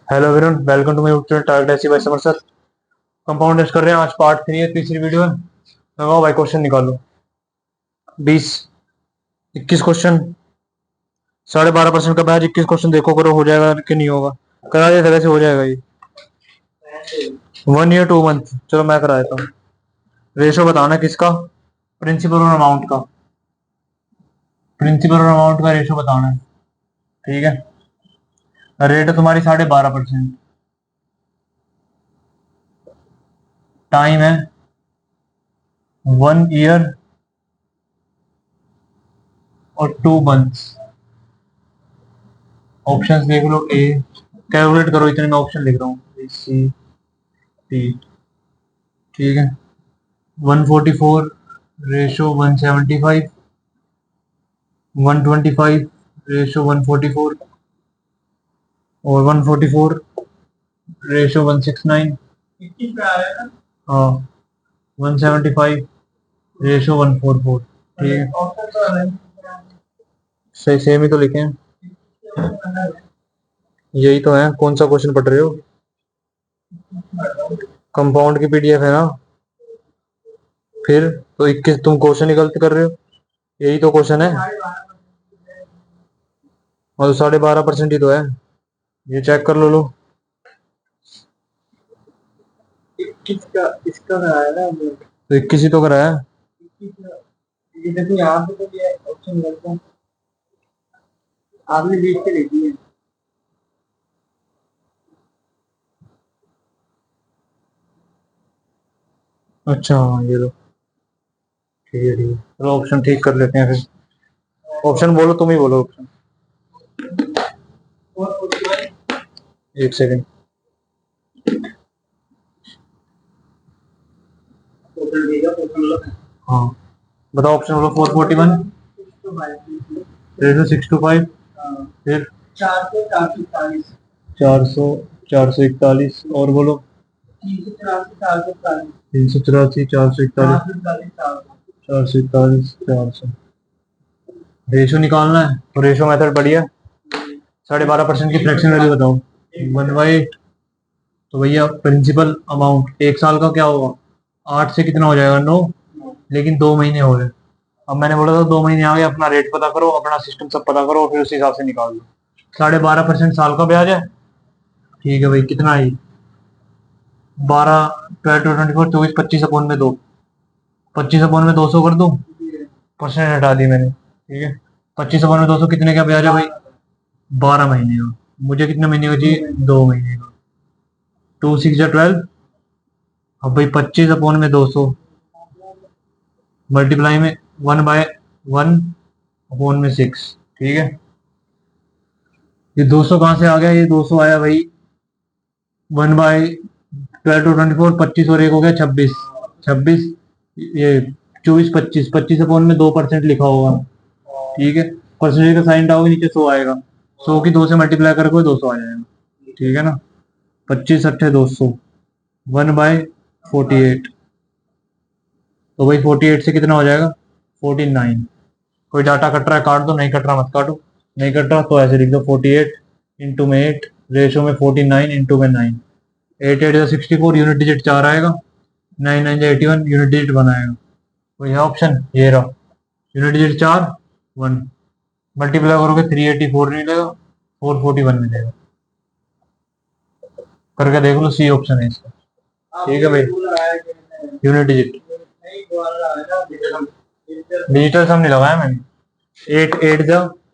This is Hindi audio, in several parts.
Hello everyone, welcome to my YouTube channel target SSC by Samar sir. Compound test कर रहे हैं, आज पार्ट 3 है, तीसरी वीडियो है। लगाओ भाई, क्वेश्चन निकालो। 20 21 क्वेश्चन, 12.5% का बैच। 21 क्वेश्चन देखो, करो हो जाएगा कि नहीं होगा। करा दिया था, वैसे हो जाएगा ये। 1 ईयर 2 मंथ, चलो मैं करा देता हूँ। रेशो बताना किसका, प्रिंसिपल और अमाउंट का। प्रिंसिपल और अमाउंट का रेशो बताना है, ठीक है। रेट है तुम्हारी 12.5%। टाइम है 1 ईयर और 2 मंथ्स। ऑप्शंस देख लो। ए, कैलकुलेट करो, इतने में ऑप्शन लिख रहा हूँ। सी टी, ठीक है। 144 रेशो 175, 125 रेशो 144 और 144 रेशो 169। हाँ, 175 रेशो 144, ठीक है। सही, सेम ही तो लिखे हैं, यही तो है। कौन सा क्वेश्चन पढ़ रहे हो? कंपाउंड की पीडीएफ है ना। फिर तो 21 तुम क्वेश्चन ही गलत कर रहे हो, यही तो क्वेश्चन है। और 12.5% ही तो है, ये चेक कर लो। किसका इसका कराया ना, तो 21 ही तो कराया। ये देखो यहाँ पे तो ये ऑप्शन गलत है, आपने 20 के लिख दिए। अच्छा हाँ, ये लो, ठीक है ठीक है। चलो ऑप्शन ठीक कर लेते हैं फिर। ऑप्शन बोलो, तुम ही बोलो ऑप्शन। एक सेकंड। हाँ बताओ, ऑप्शन बोलो। 441 रेशो 625, फिर 400 441 और बोलो 384 441 441 400। रेशो निकालना है तो रेशो मेथड बढ़िया। 12.5% की फ्रैक्शन वैल्यू बताओ। 1/8। तो भैया प्रिंसिपल अमाउंट 1 साल का क्या होगा? 8 से कितना हो जाएगा? 9। लेकिन 2 महीने हो गए। अब मैंने बोला था 2 महीने आ गए, अपना रेट पता करो, अपना सिस्टम सब पता करो और फिर उस हिसाब से निकाल दो। 12.5% साल का ब्याज है, ठीक है भाई। कितना है? 12, 12 24, 25/2। 25/200 कर दो, परसेंट हटा दी मैंने, ठीक है। 25/200 कितने का ब्याज है भाई? 12 महीने का। मुझे कितने महीने का चाहिए? 2 महीने का। 2 6 12। अब भाई 25/200 मल्टीप्लाई में 1/1/6, ठीक है। ये 200 कहाँ से आ गया? ये 200 आया भाई 1/12 25 और एक हो गया 26। 26 ये 24 25, 25/2% लिखा होगा, ठीक है। परसेंटेज का साइन डालोगे नीचे 100 आएगा। 100 की 2 से मल्टीप्लाई करोगे 200 आ जाएगा, ठीक है ना। 25 × 200 1/48। तो भाई 48 से कितना हो जाएगा? 49। कोई डाटा कट रहा है काट दो, नहीं कट रहा मत काटो। नहीं कट रहा तो ऐसे लिख दो 48 इंटू में 8 रेशो में 49 इंटू में 9। 8 8 64, यूनिट डिजिट 4 आएगा। 9 9 81, यूनिट डिजिट 1 आएगा। तो यह ऑप्शन ये रहा, यूनिट डिजिट 4 1। मल्टीप्लाई करोगे 384 मिलेगा, 441 मिलेगा। करके देख लो, सी ऑप्शन है इसका, ठीक है भाई। यूनिट डिजिट डिजिटल सम नहीं लगाया मैंने। 8 8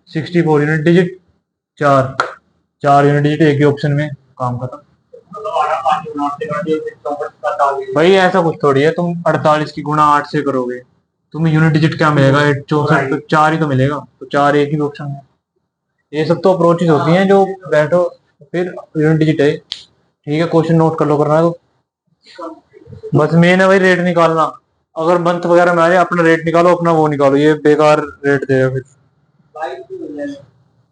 64 यूनिट डिजिट, 4 4 यूनिट डिजिट एक ही ऑप्शन में, काम खत्म। भाई ऐसा कुछ थोड़ी है, तुम 48 की गुणा 8 से करोगे, तुम्हें यूनिट डिजिट क्या मिलेगा? 64, तो 4 ही तो मिलेगा। तो 4 एक ही ऑप्शन है। ये सब तो अप्रोचेज होती हैं जो बैठो, फिर यूनिट डिजिट है, ठीक है। क्वेश्चन नोट कर लो, करना है तो बस मेन है भाई रेट निकालना। अगर मंथ वगैरह में आ जाए, अपना रेट निकालो, अपना वो निकालो, ये बेकार रेट देगा फिर।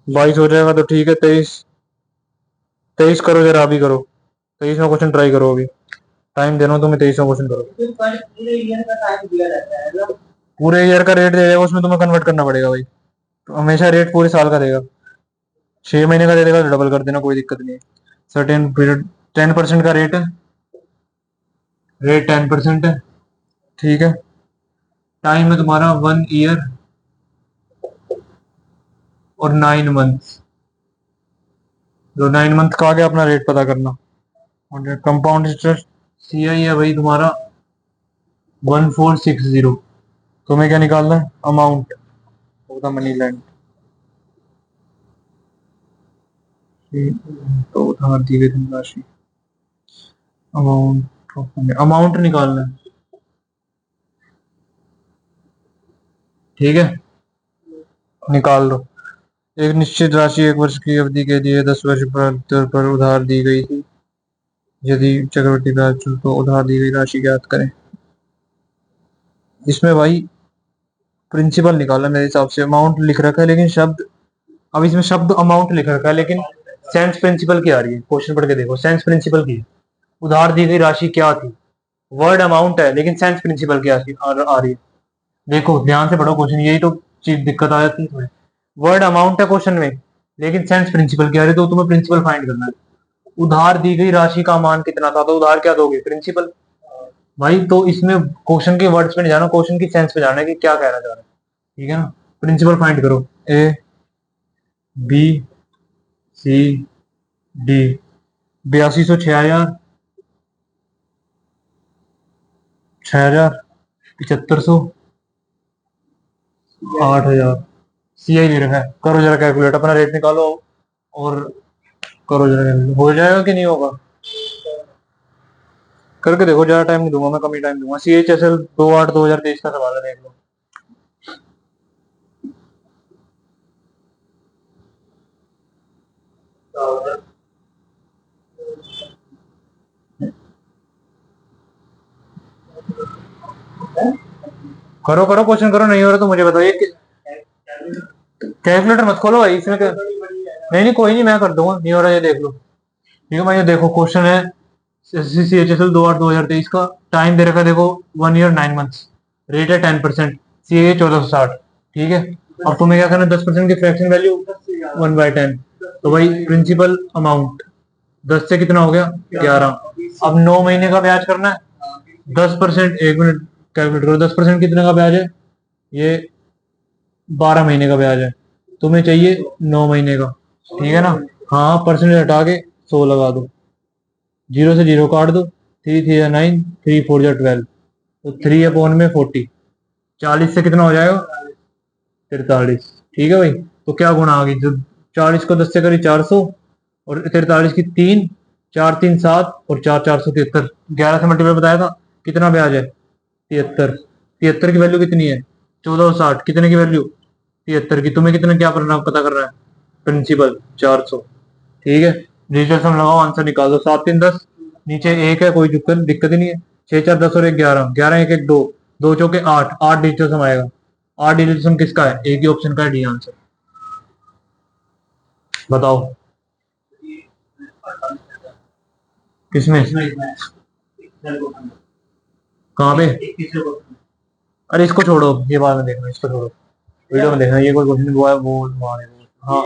22 हो जाएगा तो ठीक है। 23 23 करो जरा, अभी करो। 23वां क्वेश्चन ट्राई करो अभी, टाइम दे रहा हूँ तुम्हें। 23वां क्वेश्चन करो। पूरे ईयर का रेट दे देगा, उसमें तुम्हें कन्वर्ट करना पड़ेगा भाई। तो हमेशा रेट पूरे साल का देगा। 6 महीने का दे देगा तो डबल कर देना, कोई दिक्कत नहीं है। सर्टेन पीरियड 10% का रेट है, रेट 10% है, ठीक है। टाइम है तुम्हारा 1 ईयर और 9 मंथ। जो 9 मंथ का आ गया अपना रेट पता करना। और कंपाउंड इंटरेस्ट सी आई है भाई तुम्हारा 1460। तुम्हें क्या निकालना है? Amount of the money land. तो उधार दी गई धनराशि, अमाउंट, अमाउंट निकालना है, ठीक है, निकाल दो। एक निश्चित राशि 1 वर्ष की अवधि के लिए 10 वर्ष पर उधार दी गई थी। यदि चक्रवृद्धि ब्याज तो उधार दी गई राशि ज्ञात करें। इसमें भाई प्रिंसिपल निकालना मेरे हिसाब से। अमाउंट लिख रखा है लेकिन शब्द, अब इसमें शब्द अमाउंट लिख रखा है लेकिन सेंस प्रिंसिपल की आ रही है। क्वेश्चन पढ़ के देखो, सेंस प्रिंसिपल की उधार दी गई राशि क्या थी। वर्ड अमाउंट है लेकिन सेंस प्रिंसिपल की आ रही है। देखो ध्यान से पढ़ो क्वेश्चन, यही तो चीज दिक्कत आ जाती है इसमें। वर्ड अमाउंट है क्वेश्चन में लेकिन सेंस प्रिंसिपल की आ रही है, तो तुम्हें प्रिंसिपल फाइंड करना है। उधार दी गई राशि का मान कितना था, तो उधार क्या दोगे? प्रिंसिपल। भाई तो इसमें क्वेश्चन के वर्ड्स पे नहीं जाना, क्वेश्चन की सेंस पे जाना है कि क्या कहना चाह रहा है, ठीक है ना। प्रिंसिपल फाइंड करो, ए बी सी डी। 8200, 6000, 6000, 7500, 8000। सी आई दे रखा है, करो जरा कैलकुलेट, अपना रेट निकालो और करो जरा कैलकुलेट। हो जाएगा कि नहीं होगा करके देखो, ज्यादा टाइम नहीं दूंगा मैं, कम ही टाइम दूंगा। सी एच एस एल 28/2023 का सवाल है, देख लो। करो करो क्वेश्चन करो, नहीं हो रहा तो मुझे बताओ। ये कैलकुलेटर मत खोलो भाई इसमें नहीं नहीं कोई नहीं, मैं कर दूंगा, नहीं हो रहा ये देख लो, ठीक है भाई। ये देखो क्वेश्चन है सी एच एस एल 28/2023 का। टाइम दे रखा है देखो 1 ईयर 9 मंथ्स। रेट है 10%, सी ए 1460, ठीक है। अब तुम्हें क्या करना है? 10% की फ्रैक्शन वैल्यू 1/10। तो भाई प्रिंसिपल अमाउंट 10 से कितना हो गया? 11। अब 9 महीने का ब्याज करना है। 10%, 1 मिनट कैलकुलेट करो, 10% कितने का ब्याज है? ये 12 महीने का ब्याज है। तुम्हें चाहिए 9 महीने का, ठीक है ना। हाँ परसेंटेज हटा के 100 लगा दो, जीरो से जीरो काट दो। 3 3 9, 3 4 12, तो 3/40। 40 से कितना हो जाएगा? 43, ठीक है भाई। तो क्या गुणा आ गई? जो 40 को 10 से करी 400, और 43 की 3, 4 3 7, और 4 473। 11 से मल्टीप्लाई बताया था, कितना ब्याज है? 73। 73 की वैल्यू कितनी है? 1460। कितने की वैल्यू? 73 की। तुम्हें कितने क्या पता करना है? प्रिंसिपल 400, ठीक है। डिजिटल सम लगाओ, आंसर निकाल दो। 7 3 10, नीचे एक है, कोई दिक्कत ही नहीं है। 6 4 10 और 1 11, 11 1 1 2, 2 चौके 8, 8 डिजिटल सम आएगा। 8 डिजिटल सम किसका है? एक ही ऑप्शन का है, डी आंसर। बताओ किसमें, कहाँ पे? अरे इसको छोड़ो, ये बाद में देखना, इसको छोड़ो, वीडियो में देखना। ये कोई क्वेश्चन हुआ है वो वहाँ है। हाँ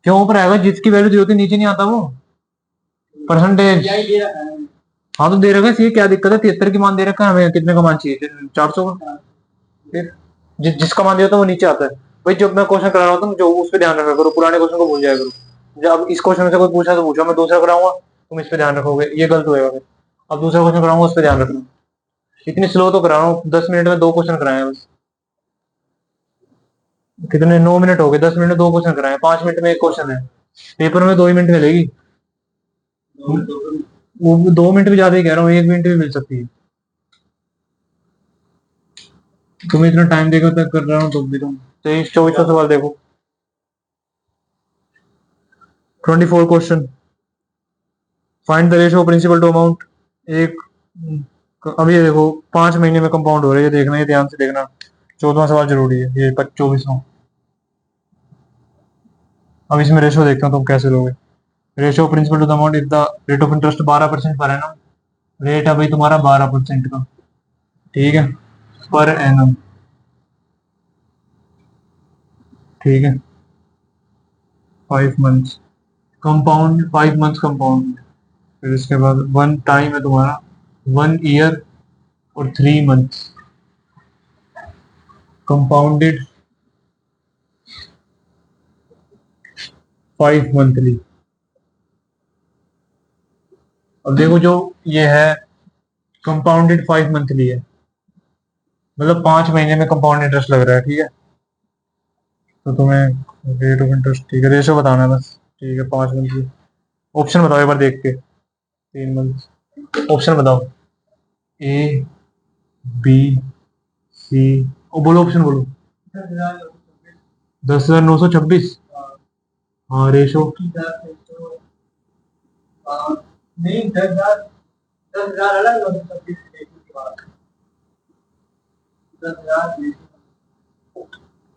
क्यों ऊपर आएगा? जिसकी वैल्यू दी होती नीचे नहीं आता वो परसेंटेज। हाँ तो दे रखा है, क्या दिक्कत है? 73 की मान दे रखा है, हमें कितने का मान चाहिए? 400 का। फिर जिसका मान दिया था वो नीचे आता है। भाई जब मैं क्वेश्चन करा रहा हूँ जो उस पर ध्यान रखा करो, पुराने क्वेश्चन को भूल जाया करो। जब इस क्वेश्चन से कोई पूछा तो पूछा, मैं दूसरा कराऊंगा तुम इस पे ध्यान रखोगे, ये गलत होएगा फिर। अब दूसरा क्वेश्चन कराऊंगा उस पर ध्यान रखना। इतनी स्लो तो करा रहा हूँ, 10 मिनट में 2 क्वेश्चन कराए बस। कितने 9 मिनट हो गए, 10 मिनट में 2 क्वेश्चन कराए, 5 मिनट में एक क्वेश्चन है। पेपर में 2 ही मिनट मिलेगी। वो 2 मिनट भी ज्यादा ही कह रहा हूँ, 1 मिनट भी मिल सकती है। तुम्हें इतना टाइम देकर तक कर रहा हूँ तुम भी। तुम 23 24 का सवाल देखो, 24 question. Find the ratio principal to amount. एक अब ये देखो 5 महीने में कंपाउंड हो रही है, देखना, ये ध्यान से देखना। 14वां सवाल जरूरी है, ये 24वां। अब इसमें रेशियो देखता हूँ तुम कैसे लोगे। Ratio principal to the amount if the rate of interest 12% per annum. Rate है भाई तुम्हारा 12% का, ठीक है, पर एनम। ठीक है, 5 मंथ्स कंपाउंड, 5 मंथ्स कंपाउंड। फिर इसके बाद 1 टाइम है तुम्हारा 1 ईयर और 3 मंथ्स कंपाउंडेड 5 मंथली। अब देखो जो ये है कंपाउंडेड 5 मंथली है, मतलब 5 महीने में कंपाउंड इंटरेस्ट लग रहा है, ठीक है। तो तुम्हें रेट ऑफ इंटरेस्ट, ठीक है, रेशो बताना है बस, ठीक है। 5 मंथली ऑप्शन बताओ एक बार देख के, 3 मंथ ऑप्शन बताओ, ए बी सी, और बोलो ऑप्शन बोलो। 10,926। हाँ रेशो, नहीं 10,000, 10,000 अलग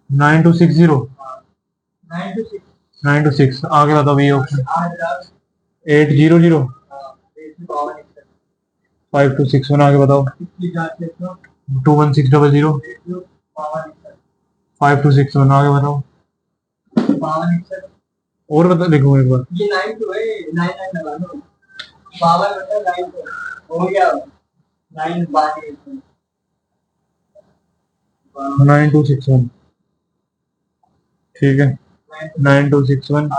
9260, 926। आगे बताओ ये ऑप्शन, 800, 5261। आगे बताओ, 21600, 5261। आगे बताओ, और बता देखो एक बार, ये 9 तो है, 9 लगा लो, 52 हो गया, 9 9261, ठीक है। 9261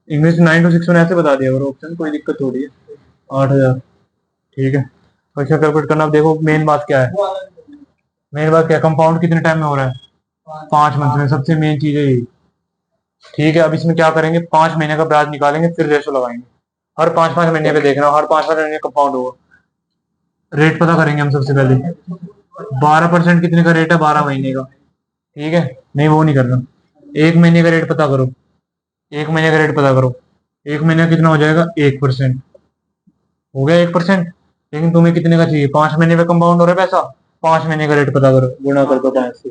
इंग्लिश, 9261 ऐसे बता दिया और ऑप्शन, कोई दिक्कत थोड़ी है। 8,000, ठीक है। पैसा कैलकुलेट करना। अब देखो मेन बात क्या है, मेन बात क्या है, कंपाउंड कितने टाइम में हो रहा है, 5 मंथ में, सबसे मेन चीज है यही, ठीक है। अब इसमें क्या करेंगे, 5 महीने का ब्याज निकालेंगे, फिर रेशो लगाएंगे। हर 5-5 महीने पे देखना, हर 5-5 महीने कंपाउंड होगा। रेट पता करेंगे हम सबसे पहले, 12% कितने का रेट है, 12 महीने का, ठीक है। नहीं वो नहीं करना, 1 महीने का रेट पता करो, 1 महीने का रेट पता करो, 1 महीने का कितना हो जाएगा, 1%। हो गया 1%। लेकिन तुम्हें कितने का चाहिए, 5 महीने में कंपाउंड हो रहा है पैसा, 5 महीने का रेट पता करो, गुणा कर दो 5 से,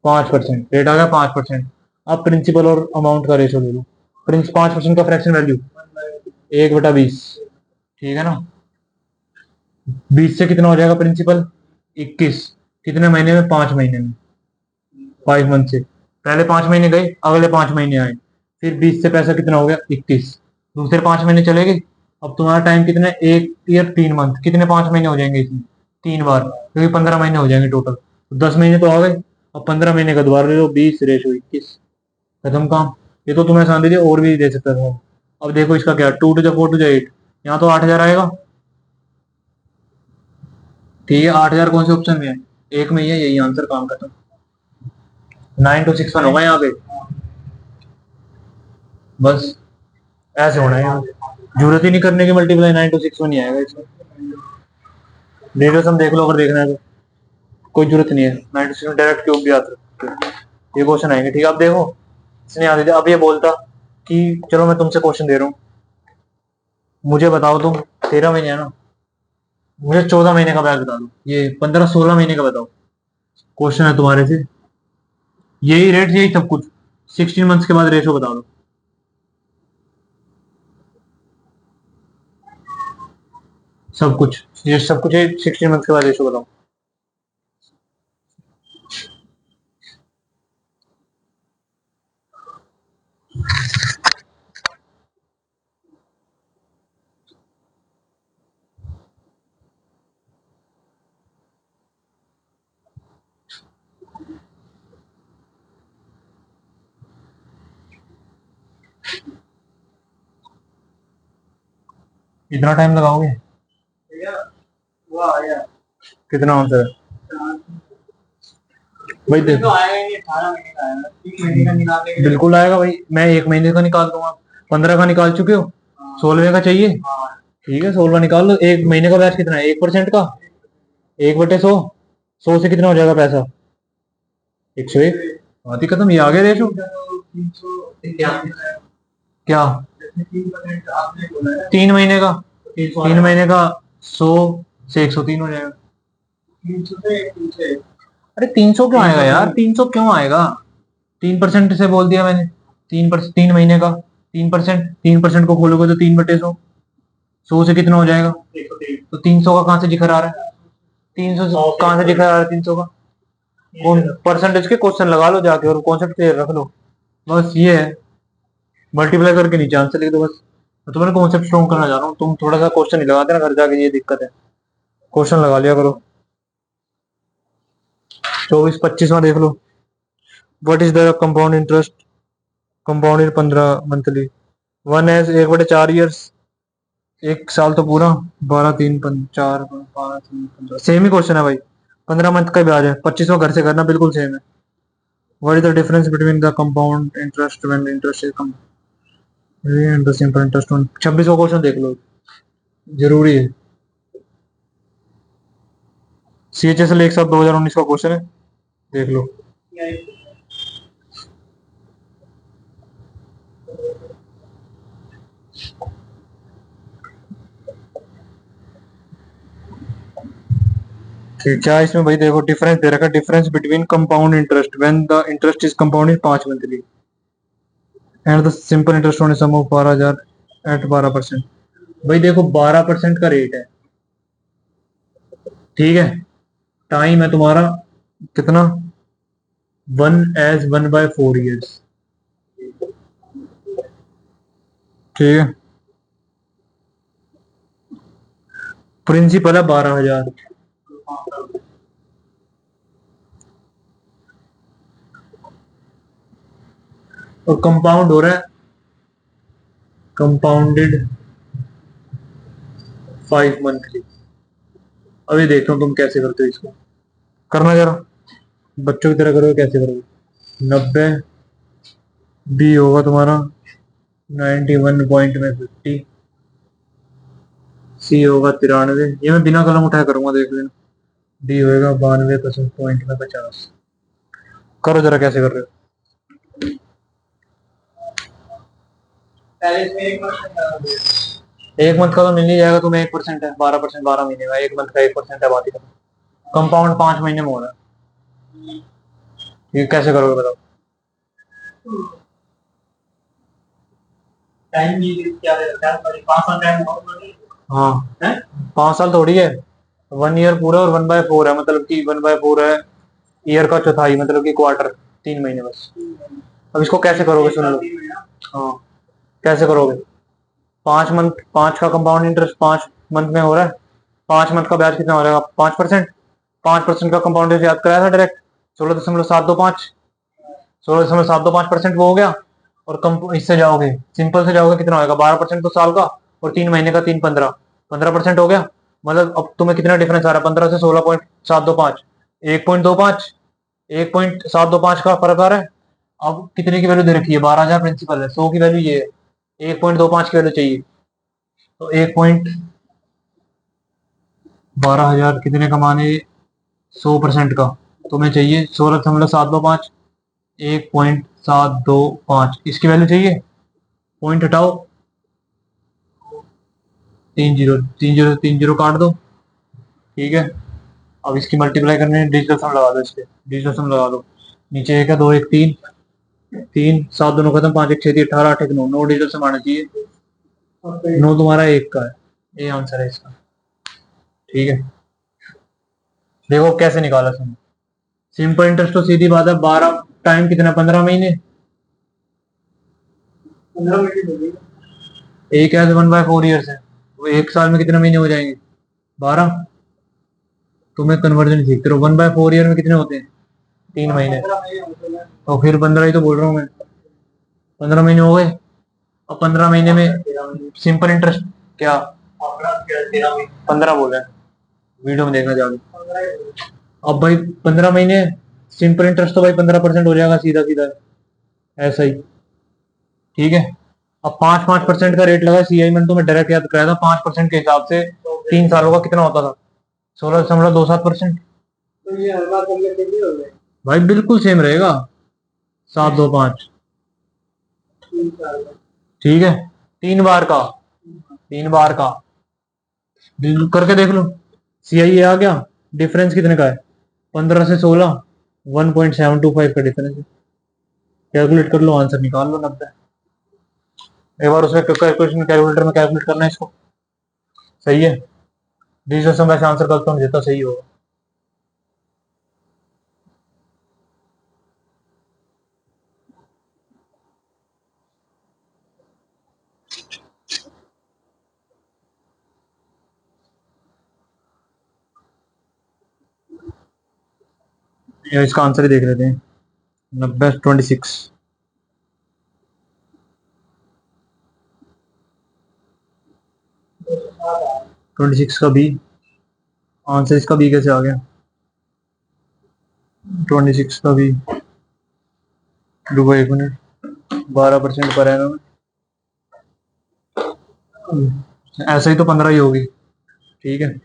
5%, रेट आ गया 5%। अब प्रिंसिपल और अमाउंट का रेशो ले लो। प्रिंस 5% का फ्रैक्शन वैल्यू 1/20, ठीक है ना। 20 से कितना हो जाएगा प्रिंसिपल, 21। कितने महीने में, 5 महीने में, 5 मंथ से। पहले 5 महीने गए, अगले 5 महीने आए, फिर 20 से पैसा कितना हो गया, 21। दूसरे 5 महीने चले गए। अब तुम्हारा टाइम कितना है, 1 ईयर 3 मंथ, कितने 5 महीने हो जाएंगे इसमें, 3 बार, क्योंकि 15 महीने हो जाएंगे टोटल, तो 10 महीने तो आ गए। अब 15 महीने का दोबारा ले लो, 20 रेशो 21, खत्म काम। ये तो तुम्हें आसान दे दिया, और भी दे सकता था। अब देखो इसका क्या, 2 to the 4 to the 8, यहाँ तो 8,000 आएगा, ठीक है। 8,000 कौन से ऑप्शन में है, एक में ही है, यही आंसर, काम खत्म। 9261 होगा यहाँ पे, बस ऐसे होना है यहाँ, जरूरत ही नहीं करने की मल्टीप्लाई, 9261 ही आएगा इसमें। डेटा सम देख लो अगर देखना है तो, कोई जरूरत नहीं है, 9261 डायरेक्ट क्यूब भी आ सकते हैं। ये क्वेश्चन आएंगे, ठीक है। अब देखो इसने याद दिया, अब ये बोलता कि चलो मैं तुमसे क्वेश्चन दे रहा हूँ, मुझे बताओ तुम, 13 महीने है ना, मुझे 14 महीने का ब्याज बता दो, ये 15-16 महीने का बताओ। क्वेश्चन है तुम्हारे से, यही रेट, यही सब कुछ, 16 मंथ्स के बाद रेशो बता दो, सब कुछ, ये सब कुछ है, 16 मंथ के बाद रेशो बताओ। इतना टाइम लगाओगे, कितना आंसर है भाई, देखो आएगा नहीं, 18 महीने का आएगा, 3 महीने का निकालने के लिए बिल्कुल आएगा भाई, मैं 1 महीने का निकाल दूंगा। 15 का निकाल चुके हो, 16वें का चाहिए, ठीक है, 16वां निकाल लो। 1 महीने का ब्याज कितना है, 1% का, 1/100, 100 से कितना हो जाएगा पैसा, 101। बात ही खत्म, ये आ गया रेशो। क्या, 3 महीने का, 3 महीने का 100 से 103 हो जाएगा। अरे 300 क्यों आएगा यार, 300 क्यों आएगा, 3% से बोल दिया मैंने, 3%, 3 महीने का 3%, 3% को खोलोगे तो 3/100, 100 से कितना हो जाएगा, तो 300 का कहाँ से जिक्र आ रहा है, 300 कहाँ से जिक्र आ रहा है, 300 का। कौन परसेंटेज के क्वेश्चन लगा लो जाके और कॉन्सेप्ट क्लियर रख लो, बस ये है, मल्टीप्लाई करके नीचे आंसर लिख दो बस। मैं तुम्हारे कॉन्सेप्ट स्ट्रॉन्ग करना चाह रहा हूँ, तुम थोड़ा सा क्वेश्चन नहीं लगाते ना घर जाके, ये दिक्कत है। क्वेश्चन लगा लिया करो। 24-25वां देख लो। What is the compound interest compound in 15 monthly. 1 है 1/4 ईयर्स, 1 साल तो पूरा। 12 3 4 5 3 15 सेम ही क्वेश्चन है भाई। 15 मंथ का ब्याज है। 25वां घर से करना, बिल्कुल सेम है। What is the difference between the compound interest when interest is come and the simple interest on. 26वां क्वेश्चन देख लो, जरूरी है। CHSL एक साथ 2019 का क्वेश्चन है, देख लो। ठीक, क्या इसमें भाई देखो डिफरेंस दे रखा है, difference between compound interest when the interest is compound in 5 monthly and the simple interest on sum of 12,000 at 12%। भाई देखो 12% का रेट है, ठीक है। टाइम है तुम्हारा कितना, 1/4 ईयर्स, ठीक है। प्रिंसिपल है 12,000, और कंपाउंड हो रहा है, कंपाउंडेड 5 मंथली। अभी देखता हूँ तुम कैसे करते हो इसको, करना जरा बच्चों की तरह करोगे, कैसे करोगे। 90 बी होगा तुम्हारा 91 पॉइंट में 50, सी होगा 93, ये मैं बिना कलम उठाया करूंगा देख लेना। डी होएगा 92 पॉइंट में 50। करो जरा कैसे कर रहे हो। एक मंथ का तो मिल ही जाएगा तुम्हें, 1% है, 12%, 12 महीने का, एक मंथ का 1% है, बात ही खत्म। कंपाउंड 5 महीने में हो रहा है, ये कैसे करोगे बताओ। टाइम क्या रहता है, 5 साल टाइम। हाँ है, 5 साल थोड़ी है। 1 ईयर पूरा और 1/4 है, मतलब कि 1/4 है ईयर का चौथाई, मतलब कि क्वार्टर, 3 महीने बस। अब इसको कैसे करोगे सुन लो। हाँ, कैसे करोगे। 5 मंथ, 5 का कंपाउंड इंटरेस्ट 5 मंथ में हो रहा है। 5 मंथ का ब्याज कितना हो जाएगा, 5%। 5% का कंपाउंड इंटरेस्ट याद कराया था डायरेक्ट, 16.725। 16.725% वो हो गया। और कम इससे जाओगे, सिंपल से जाओगे, कितना होगा, 12% तो साल का, और 3 महीने का 3, 15% हो गया। मतलब अब तुम्हें कितना डिफरेंस आ रहा है, 15 से 16.725, 1.25, 1.725 का फर्क आ रहा है। अब कितने की वैल्यू दे रखी है, 12,000 प्रिंसिपल है, 100 की वैल्यू ये है, 1.25 की वैल्यू चाहिए। तो 1.12,000 कितने कमाने, 100% का तुम्हें चाहिए 16.725, 1.725 इसकी वैल्यू चाहिए। पॉइंट हटाओ, 3 जीरो, 3 जीरो 3 जीरो काट दो, ठीक है। अब इसकी मल्टीप्लाई करने डिजिटल सम लगा दो, इसके डिजिटल सम लगा दो। नीचे एक है, 2 1 3, 3 7 दोनों खत्म, 5 1 6 3 18 8 1 9, 9 डिजिटल सम आना चाहिए। 9 तुम्हारा 1 का है, ये आंसर है इसका, ठीक है। देखो कैसे निकाला सम। सिंपल इंटरेस्ट तो सीधी बात है, 12 टाइम कितना, 15 महीने। एक है 1/4 ईयर्स है, वो 1 साल में कितने महीने हो जाएंगे, 12। तुम्हें कन्वर्जन सीखते रहो, 1/4 ईयर में कितने होते हैं, 3 महीने। और फिर 15 ही तो बोल रहा हूँ मैं, 15 महीने हो गए। और 15 महीने में सिंपल इंटरेस्ट क्या, 15 बोल रहे हैं, वीडियो में देखना जाओगे। अब भाई 15 महीने, सिंपल इंटरेस्ट तो भाई 15% हो जाएगा सीधा सीधा, ऐसा ही, ठीक है। अब 5-5% का रेट लगा, CI मैंने तुम्हें डायरेक्ट याद कराया था, 5% के हिसाब से 3 सालों का कितना होता था, 16.27%। भाई बिल्कुल सेम रहेगा, 725, ठीक है। 3 बार का, 3 बार का करके देख लो। CI आ गया, डिफरेंस कितने का है, 15 से 16, 1.725 का डिफरेंस है। कैलकुलेट कर लो, आंसर निकाल लो 90। एक बार उसमें कैलकुलेशन कैलकुलेटर में कैलकुलेट करना है इसको, सही है। डिजिटल सम वैसे आंसर करता हूँ, जितना सही होगा। या इसका आंसर ही देख लेते हैं। 90 26। 26 का बी। आंसर इसका बी कैसे आ गया? 26 का बी। रुको 1 मिनट। 12% पर है ना? ऐसा ही तो 15 ही होगी। ठीक है,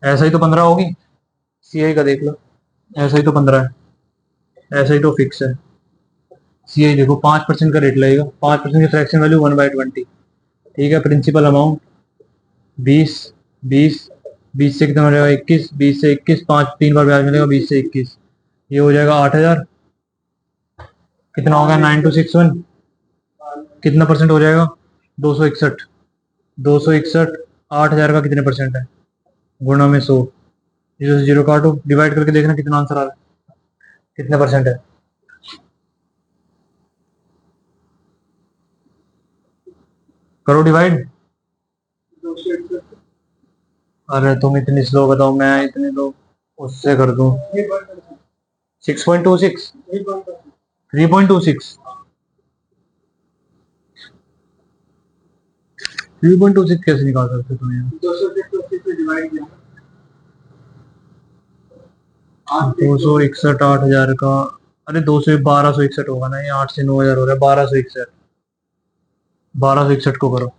ऐसा ही तो 15 होगी। सीआई का देख लो, ऐसा ही तो 15 है, ऐसा ही तो फिक्स है। सीआई देखो 5% का रेट लगेगा, 5% की फ्रैक्शन वैल्यू 1/20। ठीक है, प्रिंसिपल अमाउंट 20। 20। 20 से कितना हो जाएगा? 21। 20 से 21, 5 3 बार ब्याज मिलेगा। 20 से 21 ये हो जाएगा 8000। कितना हो गया? 9261। कितना परसेंट हो जाएगा? 261। 261। 8000 का कितने परसेंट है? गुणा में 100। जीरो से जीरो काटो, डिवाइड करके देखना कितना आंसर आ रहा है, कितने परसेंट है। करो डिवाइड। अरे तुम इतनी स्लो बताओ, मैं इतनी लो उससे कर दूं। 6.26। 3.26। 3.26 कैसे निकाल सकते तुम यहाँ? 261। 8000 का, अरे 1261 होगा ना, ये 8 से 9000 हो रहा है। 1261। 1261 को करो।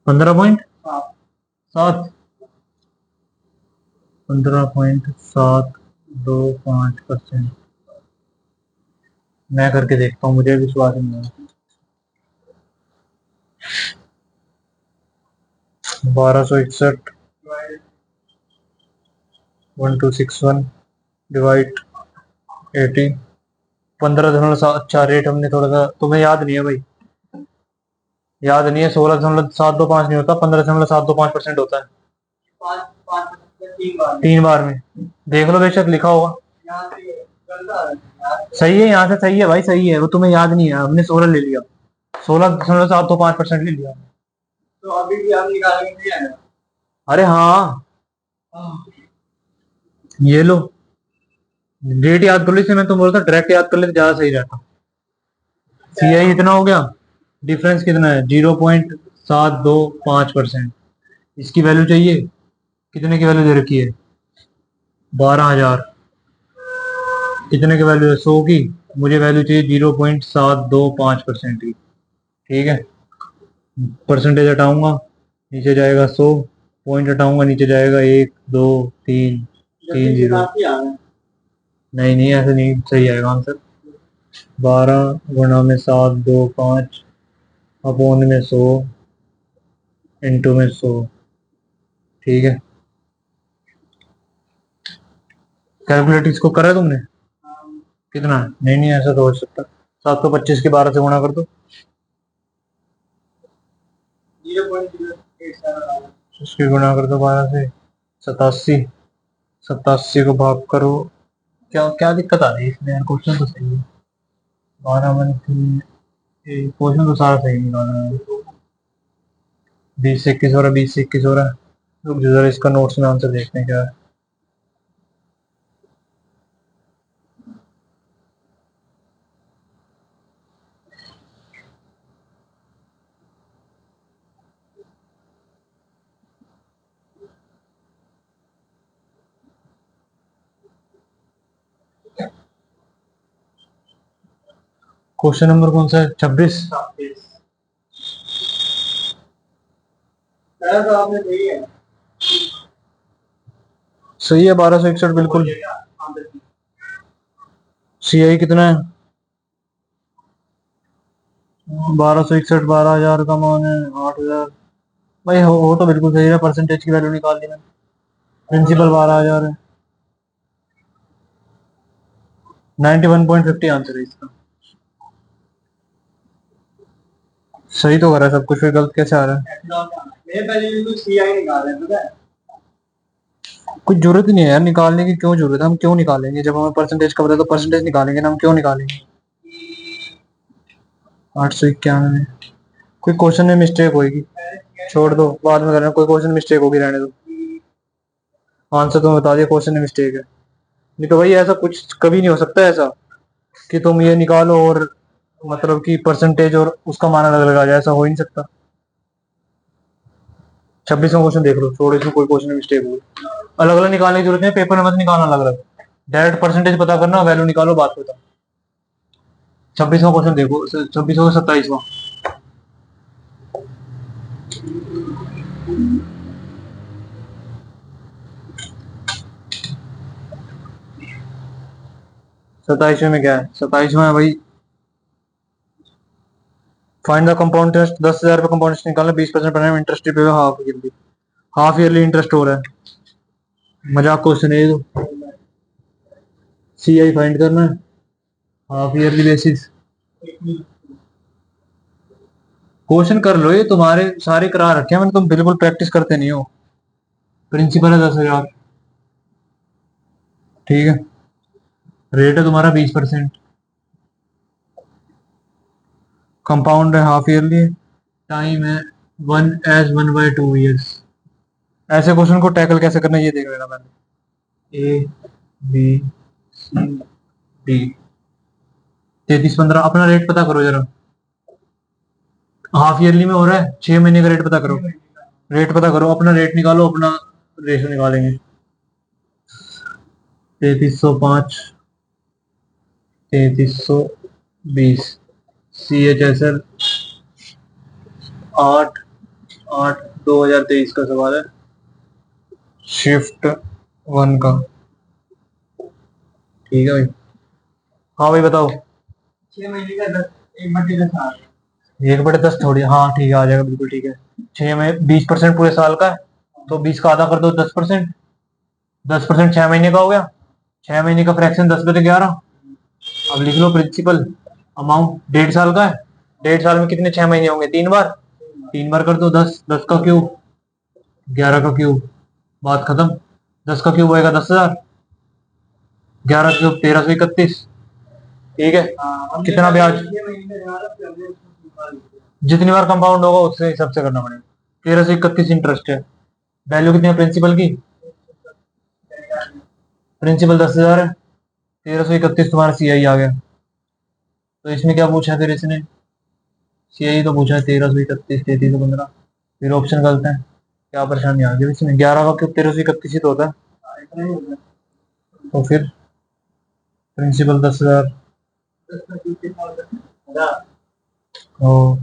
15.7। 15.725%। मैं करके देखता हूँ, मुझे विश्वास नहीं है। 1261 1261 डिवाइड 80। 15.7। अच्छा रेट हमने थोड़ा सा, तुम्हें याद नहीं है भाई, याद नहीं है। 16.725 नहीं होता, 15.725% होता है। 3 बार में देख लो, बेशक लिखा होगा। सही है, यहाँ से सही है भाई, सही है। वो तुम्हें याद नहीं है, हमने 16 ले लिया। 16.725% ले लिया। तो अभी भी हम निकालेंगे। अरे हाँ, ये लो डेट याद कर लो, इसलिए मैं तुम बोलता डायरेक्ट याद कर लेते ज्यादा सही रहता। सीआई इतना हो गया। डिफरेंस कितना है? 0.725%। इसकी वैल्यू चाहिए, कितने की वैल्यू दे रखी है? 12,000। कितने की वैल्यू है? 100 की। मुझे वैल्यू चाहिए 0.725% की। ठीक है, परसेंटेज हटाऊंगा, नीचे जाएगा 100। पॉइंट हटाऊंगा, नीचे जाएगा 1 2 3 3 0। नहीं नहीं, ऐसे नहीं सही आएगा आंसर। 12 गुणा में 7 2 5 अपोन में 100 इंटू में 100। ठीक है, कैलकुलेट इसको करा तुमने? कितना है? नहीं नहीं, ऐसा तो हो सकता। 725 के 12 से गुणा कर दो। इसके गुणा कर दो 12 से। 87। 87 को भाग करो। क्या क्या दिक्कत आ रही है इसमें यार? क्वेश्चन तो सही है। 12 क्वेश्चन तो सारा सही निकाला है। 20 से 21 हो रहा है, 20 से 21 हो रहा है। रुक जाओ जरा, इसका नोट्स में आंसर देखते हैं क्या है। क्वेश्चन नंबर कौन सा है? 26। सही है, 1261 बिल्कुल। सीआई कितना है? 1261। 12,000 का मान है 8,000। भाई हो तो बिल्कुल सही है। परसेंटेज की वैल्यू निकाल दी मैंने। प्रिंसिपल 12,000 है। 91.50 आंसर है इसका। सही तो कर रहा है सब कुछ, फिर गलत कैसे आ रहा है? कुछ जरूरत ही नहीं है यार निकालने की। क्यों जरूरत है? हम क्यों निकालेंगे? जब हमें परसेंटेज का पता है तो परसेंटेज निकालेंगे ना, हम क्यों निकालेंगे? 891। कोई क्वेश्चन में मिस्टेक होगी, छोड़ दो, बाद में करना। कोई क्वेश्चन मिस्टेक होगी, रहने दो। आंसर तुम्हें बता दिया, क्वेश्चन में मिस्टेक है। नहीं तो भाई ऐसा कुछ कभी नहीं हो सकता ऐसा कि तुम ये निकालो और मतलब कि परसेंटेज और उसका मान अलग अलग आ जाए, ऐसा हो ही नहीं सकता। 26वां क्वेश्चन देख लो, छोड़ो, इसमें कोई क्वेश्चन में मिस्टेक होगी। अलग अलग निकालने की जरूरत नहीं, पेपर में मत निकालना अलग अलग, डायरेक्ट परसेंटेज पता करना, वैल्यू निकालो, बात बताओ। 26वां क्वेश्चन देखो, 26वां 27वां। 27वें में क्या है? 27वां है भाई, फाइंड द कंपाउंड इंटरेस्ट। 10,000 रुपये कंपाउंड इंटरेस्ट निकालना, 20% पर एनम इंटरेस्ट पे half yearly. Half yearly interest हो रहा है, मजाक क्वेश्चन है ये तो। CI फाइंड करना है, हाफ ईयरली बेसिस। क्वेश्चन कर लो, ये तुम्हारे सारे करा रखे हैं मैंने, तुम बिल्कुल प्रैक्टिस करते नहीं हो। प्रिंसिपल है 10,000, ठीक है। रेट है तुम्हारा 20%। कंपाउंड है, हाफ ईयरली। टाइम है 1/2 ईयर्स। ऐसे क्वेश्चन को टैकल कैसे करना है ये देख लेना पहले। ABCD 3315। अपना रेट पता करो जरा, हाफ ईयरली में हो रहा है, 6 महीने का रेट पता करो। रेट पता करो, अपना रेट निकालो, अपना रेशो निकालेंगे। 3305, 3320। CHSL 8/8/2023 का सवाल है, शिफ्ट 1 का। ठीक है भाई। हाँ भाई बताओ। 6 महीने का 10, 1/10। 1/10 थोड़ी, हाँ ठीक है, आ जाएगा, बिल्कुल ठीक है। 6 में 20% पूरे साल का है, तो 20 का आधा कर दो, 10%। 10% 6 महीने का हो गया। 6 महीने का फ्रैक्शन 10/11। अब लिख लो प्रिंसिपल अमाउंट, 1.5 साल का है। 1.5 साल में कितने 6 महीने होंगे? 3 बार। 3 बार कर दो 10, 10 का क्यूब 11 का क्यूब, बात खत्म। 10 का क्यूब होएगा 10,000, 11 क्यूब 1331। ठीक है। कितना ब्याज? जितनी बार कंपाउंड होगा उससे हिसाब से करना पड़ेगा। 1331 इंटरेस्ट है। वैल्यू कितनी है प्रिंसिपल की? प्रिंसिपल 10,000 है, 1331 तुम्हारा CI आ गया। तो इसमें क्या पूछा फिर इसने? CI तो पूछा है 1331, 3315। फिर ऑप्शन गलत है, क्या परेशानी आ गई इसमें? 11 का क्यूब 1331 ही तो होता है। तो फिर प्रिंसिपल 10,000। ओ,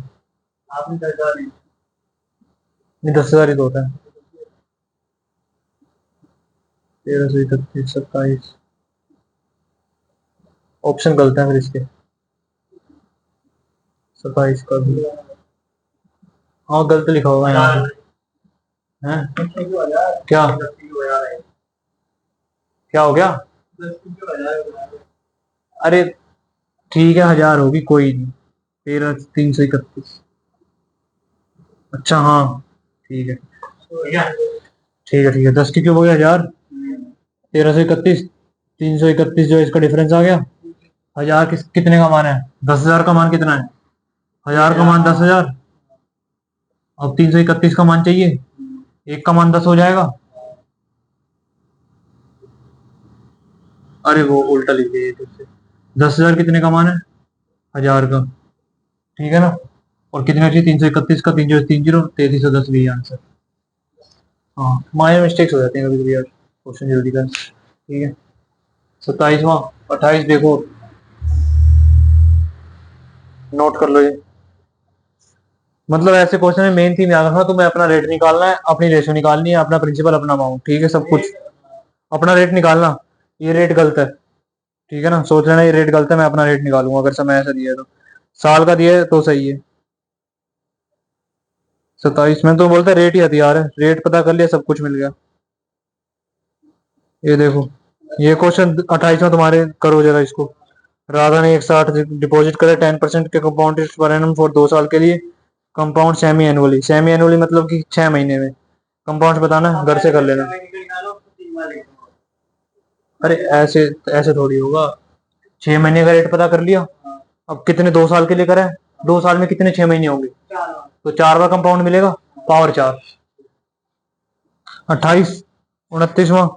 नहीं 10,000 ही तो होता है। 1331, 27। ऑप्शन गलत है फिर इसके, 27 का भी। हाँ गलत लिखा होगा यहाँ पे। हैं? क्या क्या हो गया? अरे ठीक है, 1,000 होगी, कोई नहीं। 13,331। अच्छा हाँ, ठीक है, ठीक है, ठीक है। 10 की क्यूब हो गया 1,000। 1331, 331 जो इसका डिफरेंस आ गया। 1,000 कितने का मान है? 10,000 का मान कितना है? 1,000 का मान 10,000। अब 331 का मान चाहिए, एक का मान 10 हो जाएगा। अरे वो उल्टा लिख दिया फिर से। 10,000 कितने का मान है? 1,000 का, ठीक है ना। और कितने चाहिए? 331 का, 3 0 3310 भी आंसर। हाँ माइनर मिस्टेक्स हो जाती हैं कभी कभी यार, क्वेश्चन जल्दी का। ठीक है। 27वां, 28 देखो, नोट कर लो ये। मतलब ऐसे क्वेश्चन में मेन थीम याद रखना, तुम्हें अपना रेट निकालना है, अपनी रेशो निकालनी है, अपना प्रिंसिपल, अपना अमाउंट, ठीक है, सब कुछ। अपना रेट निकालना, ये रेट गलत है, ठीक है ना। सोच लेना ये रेट गलत है, मैं अपना रेट निकालूंगा अगर समय ऐसा दिया है तो। साल का दिया है तो सही है। 27 में तो बोलता है रेट ही हथियार है, रेट पता कर लिया, सब कुछ मिल गया। ये देखो, ये क्वेश्चन 28 में तुम्हारे, करो जरा इसको। राधा ने 160 डिपॉजिट करे 10% के compound interest per annum for 2 साल के लिए। Compound semi annually, semi annually मतलब कि 6 महीने में। कंपाउंड बताना है, घर से कर लेना। अरे ऐसे ऐसे थोड़ी होगा। 6 महीने का रेट पता कर लिया, अब कितने 2 साल के लिए करा है, 2 साल में कितने 6 महीने होंगे? तो 4 बार कंपाउंड मिलेगा, पावर 4। 28 29वां,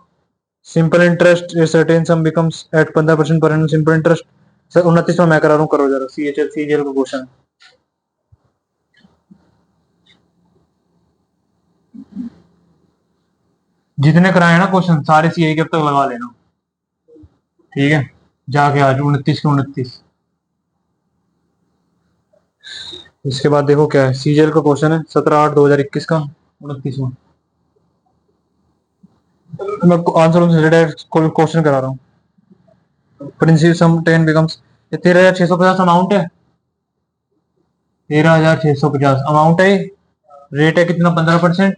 simple interest certain sum becomes at 15% per annum simple interest. Sir 29वां मैं करा रहा हूँ, करो जरा, सीजीएल का क्वेश्चन। जितने कराए ना क्वेश्चन सारे सीए के अब तक लगा लेना, ठीक है? जाके आज 29 के 29। इसके बाद देखो क्या है, सीजीएल का क्वेश्चन है 17/8/2021 का 29वां। मैं आंसर उनसे रिलेटेड क्वेश्चन करा रहा हूँ। प्रिंसिपल सम 10 बिकम्स, ये 13,650 अमाउंट है, 13,650 अमाउंट है। रेट है कितना? 15%।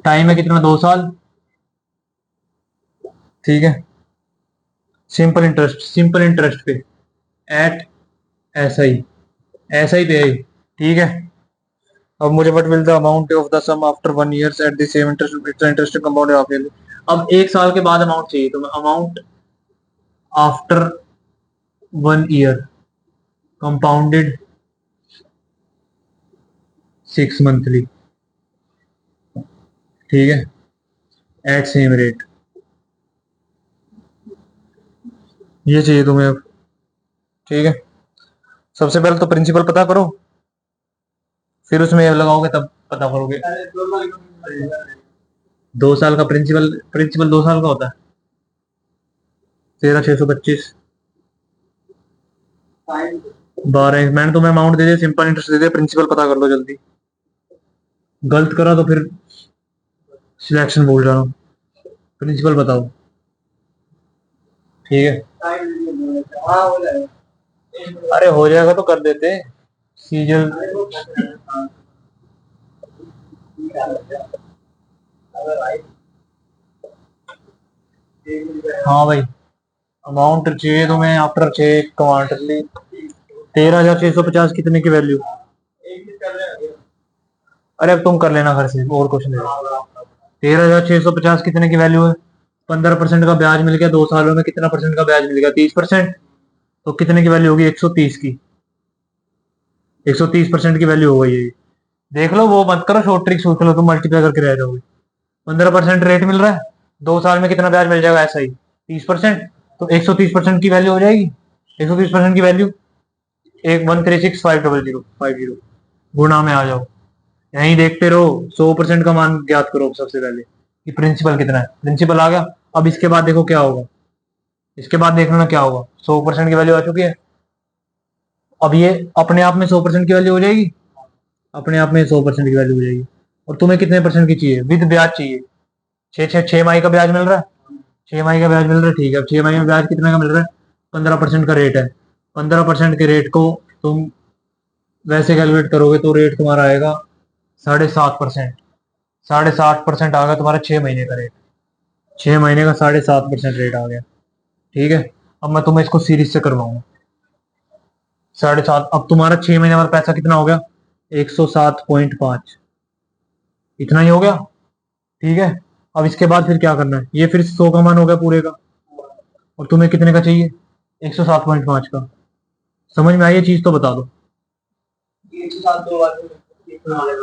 टाइम है कितना? 2 साल, ठीक है? सिंपल इंटरेस्ट पे एट एस आई पे है, ठीक है? अब मुझे what will the amount of the sum after 1 year at the same interest compound of. अब 1 साल के बाद अमाउंट चाहिए, तो amount after 1 year compounded 6 monthly, ठीक है? एट सेम रेट, ये चाहिए तुम्हें अब, ठीक है? सबसे पहले तो प्रिंसिपल पता करो, फिर उसमें लगाओगे तब पता करोगे। 2 साल का प्रिंसिपल 2 साल का होता है। 13,625 12, मैंने तुम्हें अमाउंट दे दिया, सिंपल इंटरेस्ट दे दिया, प्रिंसिपल पता कर लो जल्दी। गलत करा तो फिर सिलेक्शन भूल जाना। प्रिंसिपल बताओ, ठीक है? अरे हो जाएगा तो कर देते सीजन। हाँ भाई, अमाउंट चाहिए तुम्हें आफ्टर 6 क्वार्टरली। 13,650 कितने की वैल्यू? अरे अब तुम कर लेना घर से, और क्वेश्चन दे। 13,650 कितने की वैल्यू है? 15% का ब्याज मिल गया 2 सालों में, कितना परसेंट का ब्याज मिल गया? 30%। तो कितने की वैल्यू होगी? 130 की, 130% की वैल्यू हो गई है। देख लो, वो मत करो शॉर्ट ट्रिक सोच लो, तुम मल्टीप्लाई करके रह जाओगे। 15% रेट मिल रहा है, 2 साल में कितना ब्याज मिल जाएगा? ऐसा ही 30%, तो 130% की वैल्यू हो जाएगी। 130% की वैल्यू 1,136,500 गुणा में आ जाओ, यहीं देखते रहो। 100% का मान ज्ञात करो सबसे पहले कि प्रिंसिपल कितना है। प्रिंसिपल आ गया, अब इसके बाद देखो क्या होगा, इसके बाद देखना क्या होगा। 100% की वैल्यू आ चुकी है, अब ये अपने आप में 100% की वैल्यू हो जाएगी, अपने आप में 100% की वैल्यू हो जाएगी। और तुम्हें कितने परसेंट की चाहिए? विद ब्याज चाहिए। 6 माही का ब्याज मिल रहा है, 6 माही का ब्याज मिल रहा है, ठीक है? अब 6 माही में ब्याज कितने का मिल रहा है? 15% का रेट है। 15% के रेट को तुम वैसे कैलकुलेट करोगे तो रेट तुम्हारा आएगा 7.5%। 7.5% आ गया तुम्हारा 6 महीने का रेट, 6 महीने का 7.5% रेट आ गया, ठीक है? अब मैं तुम्हें इसको सीरीज से करवाऊंगा। 7.5, अब तुम्हारा 6 महीने वाला पैसा कितना हो गया? 107.5, इतना ही हो गया, ठीक है? अब इसके बाद फिर क्या करना है? ये फिर 100 का मान हो गया पूरे का, और तुम्हें कितने का चाहिए? 107.5 का। समझ में आई ये चीज तो बता दो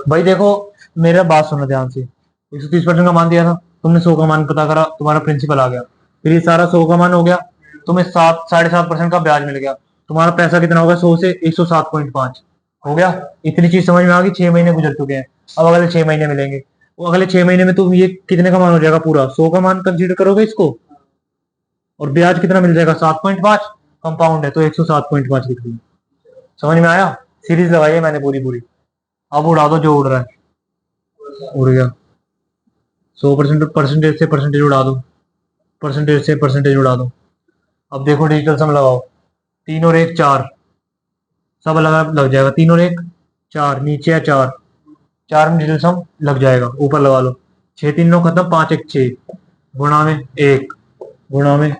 भाई। देखो, मेरा बात सुनो ध्यान से। 130% का मान दिया था तुमने, 100 का मान पता करा, तुम्हारा प्रिंसिपल आ गया, फिर ये सारा 100 का मान हो गया, तुम्हें 7.5% का ब्याज मिल गया, तुम्हारा पैसा कितना होगा? 100 से 107.5 हो गया। इतनी चीज समझ में आ गई। 6 महीने गुजर चुके हैं, अब अगले 6 महीने मिलेंगे। वो अगले 6 महीने में तुम ये कितने का मान हो जाएगा? पूरा 100 का मान कंसीडर करोगे इसको, और ब्याज कितना मिल जाएगा? 7.5, कंपाउंड है तो 107.5 लिख दिया। समझ में आया? सीरीज लगाई है मैंने पूरी पूरी। अब उड़ा दो जो उड़ रहा है, उड़ गया। 100% परसेंटेज से परसेंटेज उड़ा दो, परसेंटेज से परसेंटेज उड़ा दो। अब देखो डिजिटल सम लगाओ, 3 और 1 4, सब अलग लग जाएगा। 3 और 1 4, नीचे है 4, 4 में डिजिटल सम लग जाएगा, ऊपर लगा लो। 6 3 9 खत्म, 5 1 6, गुणा में 1, गुणा में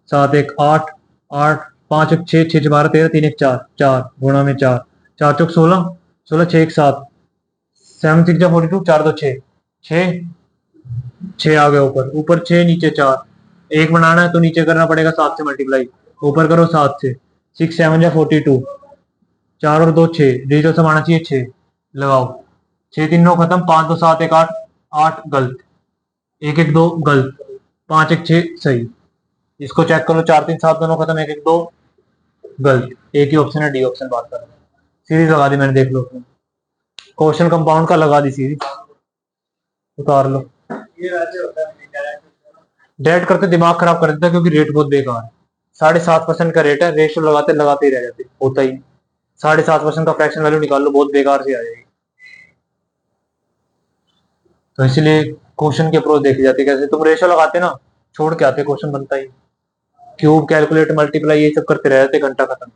7 1 8, 8 5 1 6, 6 12 13, 3 1 4, 4 गुणा में 4, 4 चौक 16, 16 6 1 7, 7 6 42, 4 2 6, 6 6 आ गया ऊपर, ऊपर 6 नीचे 4, 1 बनाना है तो नीचे करना पड़ेगा 7 से मल्टीप्लाई, ऊपर करो 7 से। 6 7 42, 4 और 2 6, डिजिटल सम आना चाहिए 6। लगाओ, 6 3 9 खत्म, 5 2 7 1 8, 8 गलत, 1 1 2 गलत, 5 1 6 सही। इसको चेक करो, 4 3 7 दोनों खत्म, 1 1 2 गलत, एक ही ऑप्शन है डी ऑप्शन बात कर रहा हूँ। सीरीज लगा दी मैंने, देख लो क्वेश्चन कंपाउंड का लगा दी सीरीज, उतार लो। डेट करते दिमाग खराब कर देता है क्योंकि रेट बहुत बेकार है। 7.5% का रेट है, रेशियो लगाते लगाते ही रह जाते, होता ही 7.5% का फ्रैक्शन वैल्यू निकाल लो, बहुत बेकार से आ जाएगी। तो इसलिए क्वेश्चन की अप्रोच देखी जाती है, कैसे तुम रेशियो लगाते ना छोड़ के आते, क्वेश्चन बनता ही क्यूब कैलकुलेट मल्टीप्लाई ये सब करते रह जाते, घंटा खत्म।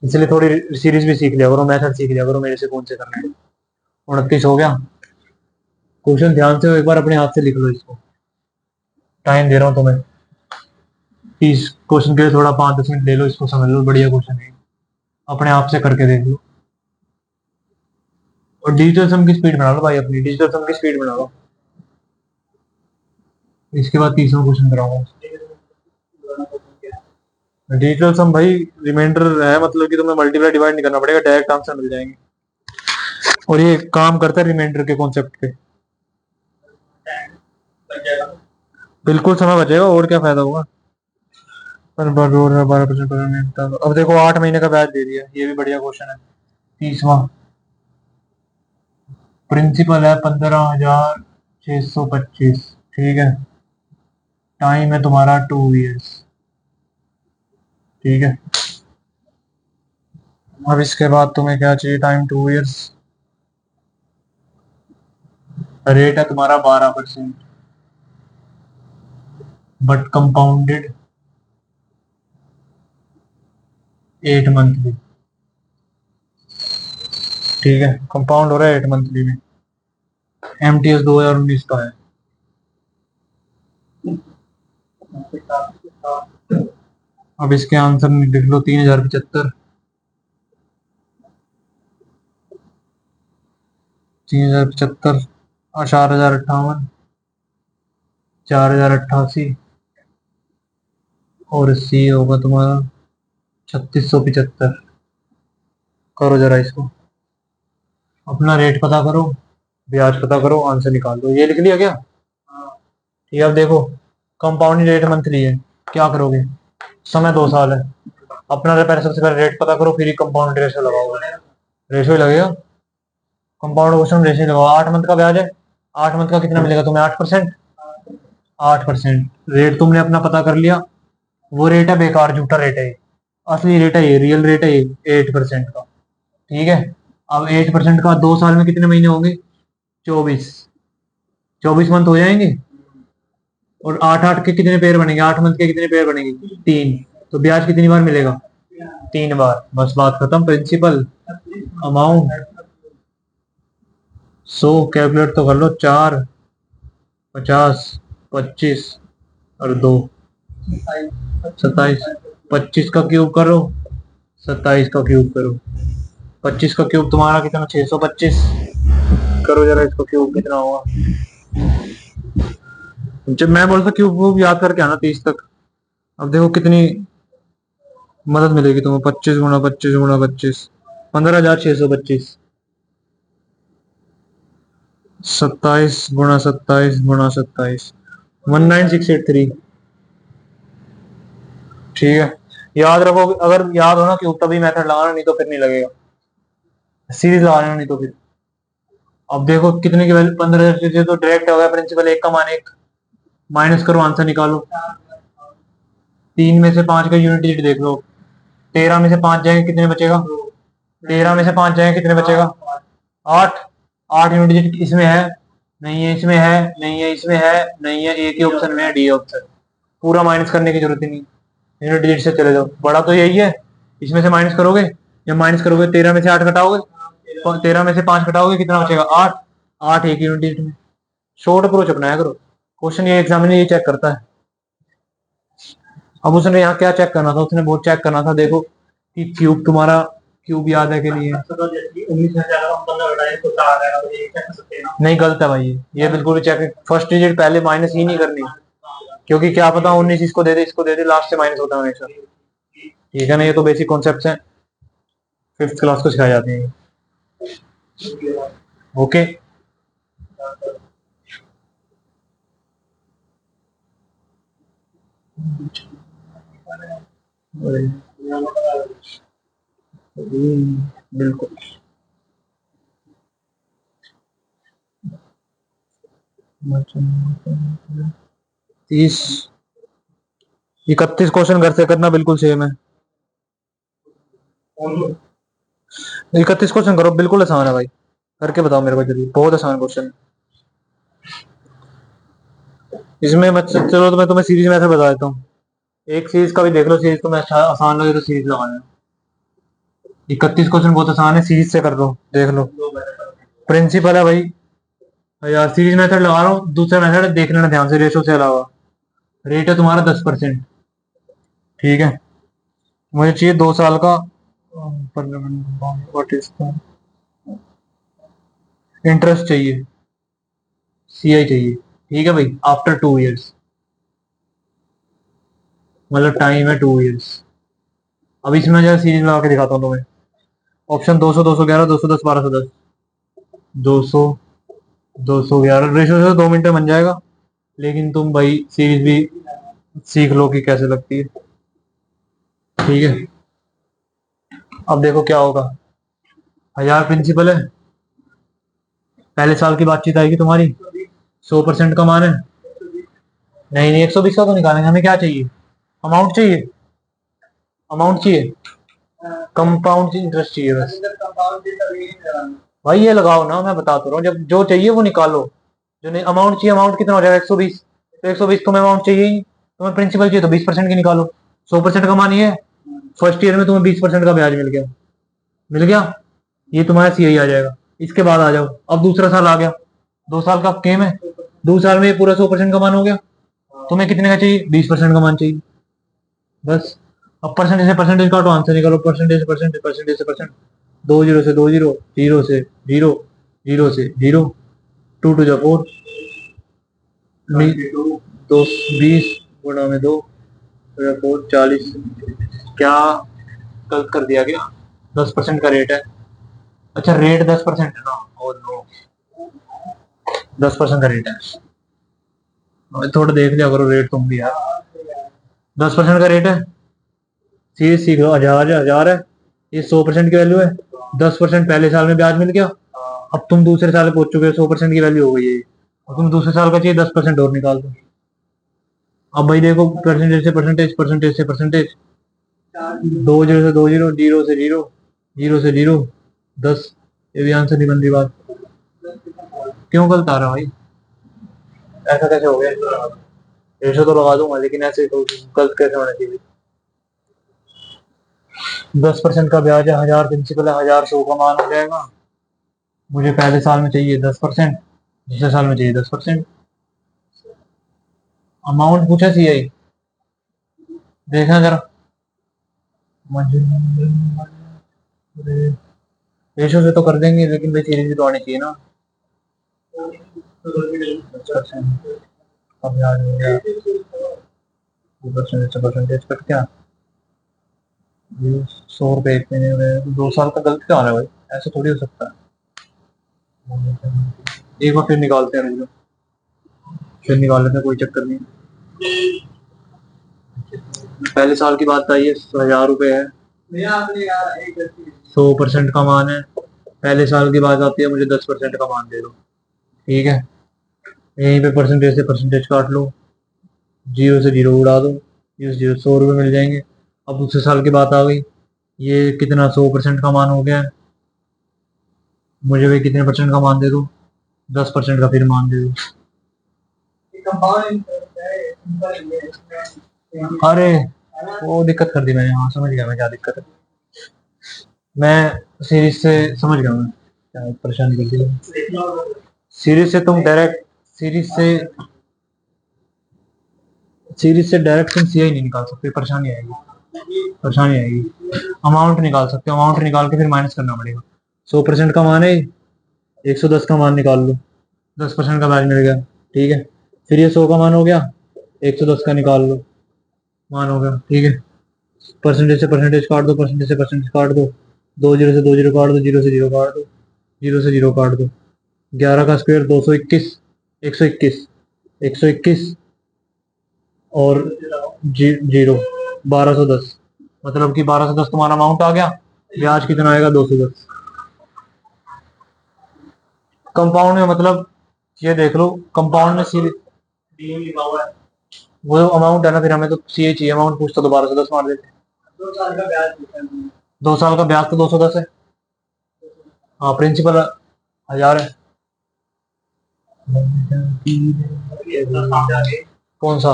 इसलिए थोड़ी सीरीज भी सीख लिया करो, मेथड सीख लिया करो मेरे से कौन से करना है। 29 हो गया, क्वेश्चन ध्यान से एक बार अपने हाथ से लिख लो इसको, टाइम दे रहा हूँ तुम्हें 30 क्वेश्चन के लिए, थोड़ा 5-10 मिनट ले लो, इसको समझ लो, बढ़िया क्वेश्चन है, अपने आप से करके देख लो। और डिजिटल सम की स्पीड बना लो भाई, अपनी डिजिटल सम की स्पीड बना लो। इसके बाद 30वां क्वेश्चन कराऊंगा। डिजिटल सम भाई रिमाइंडर है, मतलब कि तुम्हें मल्टीप्लाई डिवाइड नहीं करना पड़ेगा, डायरेक्ट आंसर मिल जाएंगे। और ये काम करता है रिमाइंडर के कॉन्सेप्ट पे, बिल्कुल समय बचेगा, और क्या फायदा होगा। 12%। अब देखो 8 महीने का ब्याज दे दिया, ये भी बढ़िया क्वेश्चन है। 30वां प्रिंसिपल है 15,625, ठीक है, टाइम है तुम्हारा 2 ईयर्स, ठीक है। अब इसके बाद तुम्हें क्या चाहिए, टाइम 2 ईयर्स, रेट है तुम्हारा 12%, बट कंपाउंडेड 8 मंथली, ठीक है, कंपाउंड हो रहा है 8 मंथली में। MTS 2019 का है। अब इसके आंसर लिख लो, 3075, 3075, 4058, 4088, और सी होगा तुम्हारा 3675। करो जरा इसको, अपना रेट पता करो, ब्याज पता करो, आंसर निकाल दो। ये लिख लिया क्या? ठीक है, अब देखो कंपाउंडिंग रेट मंथली है, क्या करोगे, समय 2 साल है, अपना पहले सबसे पहले रेट पता करो, फिर ही कंपाउंड रेशो लगाओगे, रेशो ही लगेगा, कंपाउंड क्वेश्चन रेशो लगाओ। 8 मंथ का ब्याज है, 8 मंथ का कितना मिलेगा तुम्हें, 8%, 8%। रेट तुमने अपना पता कर लिया, वो रेट है बेकार, झूठा रेट है ये, असली रेट है ये, रियल रेट है ये 8% का, ठीक है। अब 8% का 2 साल में कितने महीने होंगे, 24 मंथ हो जाएंगे, और 8 8 के कितने पेयर बनेंगे, 8 मंथ के कितने पेयर बनेंगे, 3, तो ब्याज कितनी बार मिलेगा, 3 बार, बस बात खत्म। प्रिंसिपल अमाउंट 100 कैलकुलेट तो कर लो, 4 50 25 और 2 27, 25 का क्यूब करो, 27 का क्यूब करो, 25 का क्यूब तुम्हारा कितना, 625, करो जरा इसको क्यूब कितना होगा। जब मैं बोलता क्यूब वो याद करके आना 30 तक। अब देखो कितनी मदद मिलेगी तुम्हें, 25 गुणा 25 गुणा 25, 15,625, 27 गुणा 27 गुणा 27, 19683, ठीक है। याद रखो, अगर याद हो ना क्यूब तभी मेथड लगाना, नहीं तो फिर नहीं लगेगा, सीरीज लगाना नहीं तो फिर। अब देखो कितने की वैल्यू, 15,000 तो डायरेक्ट हो गया, प्रिंसिपल 1 का मान 1, माइनस करो, आंसर निकालो। 3 में से 5 का यूनिट डिजिट देख लो, 13 में से 5 जाएंगे कितने बचेगा, 13 में से 5 जाएंगे कितने बचेगा, 8, 8 यूनिट डिजिट इसमें है, नहीं है, इसमें है, नहीं है, इसमें है, नहीं है, एक ही ऑप्शन में है, डी ऑप्शन, पूरा माइनस करने की जरूरत ही नहीं, यूनिट डिजिट से चले जाओ, बड़ा तो यही है, इसमें से माइनस करोगे, जब माइनस करोगे 13 में से 8 घटाओगे, 13 में से 5 घटाओगे कितना बचेगा, 8, 8 एक यूनिट डिजिट में। शॉर्ट अप्रोच अपनाया करो, क्वेश्चन ये एग्जामिनर ये चेक करता है। अब उसने यहाँ क्या चेक करना था, उसने बहुत चेक करना था, देखो कि क्यूब तुम्हारा, क्यूब याद है के लिए नहीं, गलत है भाई, ये बिल्कुल भी चेक, फर्स्ट डिजिट पहले माइनस ही नहीं करनी, क्योंकि क्या पता 19 इसको दे दे, इसको दे दे, लास्ट से माइनस होता है हमेशा, ठीक है ना, ये तो बेसिक कॉन्सेप्ट है। 5th क्लास को सिखाई जाती है। ओके बिल्कुल। 30 31 क्वेश्चन घर से करना बिल्कुल सेम है। 31 क्वेश्चन करो, बिल्कुल आसान है भाई, करके बताओ मेरे को जल्दी, बहुत आसान क्वेश्चन। इसमें मत चलो तो मैं तुम्हें सीरीज में ऐसे बता देता हूँ। एक सीरीज का भी देख लो, सीरीज तुम्हें अच्छा आसान लगे तो सीरीज लगाना। 31 क्वेश्चन बहुत आसान है, सीरीज से कर लो, देख लो। प्रिंसिपल है भाई यार, सीरीज मेथड लगा रहा हूँ, दूसरा मेथड देख लेना ध्यान से, रेशो से अलावा। रेट है तुम्हारा 10%, ठीक है। मुझे चाहिए 2 साल का इंटरेस्ट चाहिए, सीआई चाहिए, ठीक है भाई, आफ्टर 2 इयर्स, मतलब टाइम है 2 इयर्स। अब इसमें जो सीरीज लगा के दिखाता हूँ तुम्हें। ऑप्शन 200, 211, 210, 1210, 200, 211 रेशो से 2 मिनट में बन जाएगा, लेकिन तुम भाई सीरीज भी सीख लो कि कैसे लगती है, ठीक है। अब देखो क्या होगा। 1000 प्रिंसिपल है, पहले साल की बातचीत आएगी तुम्हारी, 100% का मान है। नहीं नहीं, 120 का तो निकालेंगे, हमें क्या चाहिए, अमाउंट चाहिए, अमाउंट चाहिए, कंपाउंड इंटरेस्ट चाहिए बस। भाई ये लगाओ ना, मैं बता तो रहा हूँ, जब जो चाहिए वो निकालो, जो नहीं अमाउंट चाहिए, अमाउंट कितना हो जाएगा 120, तो 120 तुम्हें अमाउंट चाहिए ही, तुम्हें प्रिंसिपल चाहिए तो 20% की निकालो। 100% का मान ये है, फर्स्ट ईयर में तुम्हें 20% का ब्याज मिल गया, मिल गया, ये तुम्हारा सीआई आ जाएगा। इसके बाद आ जाओ, अब दूसरा साल आ गया, 2 साल का गेम है, 2 साल में पूरा 100% का मान हो गया, तुम्हें कितने का चाहिए, 20% का मान चाहिए बस। अब परसेंटेज से परसेंटेज काटो, आंसर निकालो, परसेंटेज से परसेंटेज, परसेंटेज से परसेंट, 2 जीरो से 2 जीरो, जीरो से जीरो, जीरो से जीरो, 2 टू द 4, 20 गुणा में 2, 4 40, क्या गलत कर दिया गया, 10% का रेट है। अच्छा रेट 10% है ना, और नो 10% का रेट है, थोड़ा देख लिया करो रेट तुम भी यार। 10% का रेट है, सीरीज सीख लो, 1000 है, ये 100% की वैल्यू है, 10% पहले साल में ब्याज मिल गया, अब तुम दूसरे साल पहुंच चुके हो, 100% की वैल्यू हो गई है, और तुम दूसरे साल का चाहिए 10% और निकाल दो। अब भाई देखो, परसेंटेज से परसेंटेज, परसेंटेज से परसेंटेज, 2 जीरो से 2 जीरो, जीरो से जीरो, जीरो से जीरो, 10, ये भी आंसर नहीं बन रही बात, क्यों गलत आ रहा भाई, ऐसा कैसे हो गया, रेशो तो लगा दूंगा लेकिन ऐसे तो गलत कैसे होना चाहिए। 10% का ब्याज है, 1000 प्रिंसिपल है, 1000 का मान हो जाएगा, मुझे पहले साल में चाहिए 10%, दूसरे साल में चाहिए 10%। अमाउंट पूछा सीआई, देखना जरा, रेशो से तो कर देंगे, लेकिन भाई सीरीज भी तो आनी चाहिए ना। अब याद हो गया, परसेंटेज कट क्या, 100 रुपए एक महीने में, 2 साल का गलत क्या आ रहा है भाई, ऐसा थोड़ी हो सकता है। एक बार फिर निकालते हैं, रुक जाओ, फिर निकाल लेते हैं, कोई चक्कर नहीं। पहले साल की बात आई है, 1000 रुपए है, 100% का मान है, पहले साल की बात आती है, मुझे 10% का मान दे दो, ठीक है। यहीं पे परसेंटेज से परसेंटेज काट लो, जीरो से जीरो उड़ा दो, जीरो से जीरो, 100 रुपये मिल जाएंगे। अब दूसरे साल की बात आ गई, ये कितना 100% का मान हो गया है, मुझे भी कितने परसेंट का मान दे दो, 10% का फिर मान दे दो। अरे वो दिक्कत कर दी मैंने, हाँ समझ गया मैं क्या दिक्कत है, मैं सीरीज से समझ गया, मैं क्या परेशानी कर दी। सीरीज से तुम डायरेक्ट, सीरीज से सीरीज से डायरेक्ट तुम सीआई नहीं निकाल सकते, परेशानी आएगी, परेशानी आएगी। अमाउंट निकाल सकते हो, अमाउंट निकाल के फिर माइनस करना पड़ेगा। 100% का मान है, 110 का मान निकाल लो, 10% का ब्याज मिल गया, ठीक है। फिर ये 100 का मान हो गया, 110 का निकाल लो, मान हो गया, ठीक है। परसेंटेज से परसेंटेज काट दो, परसेंटेज से परसेंटेज काट दो, दो जीरो से दो जीरो काट दो, जीरो से जीरो काट दो, जीरो से जीरो काट दो। 11 का स्क्वायर 221, 121, 121 और जीरो 1210। मतलब कि 1210 तुम्हारा अमाउंट आ गया। ब्याज कितना आएगा? 210। कंपाउंड में मतलब ये देख लो, कंपाउंड में सीरीज वो अमाउंट है ना, फिर हमें तो सी चाहिए अमाउंट पूछता तो 1210 मार देते। 2 साल का ब्याज, 2 साल का ब्याज तो 210 है। हाँ प्रिंसिपल 1000 है। कौन सा?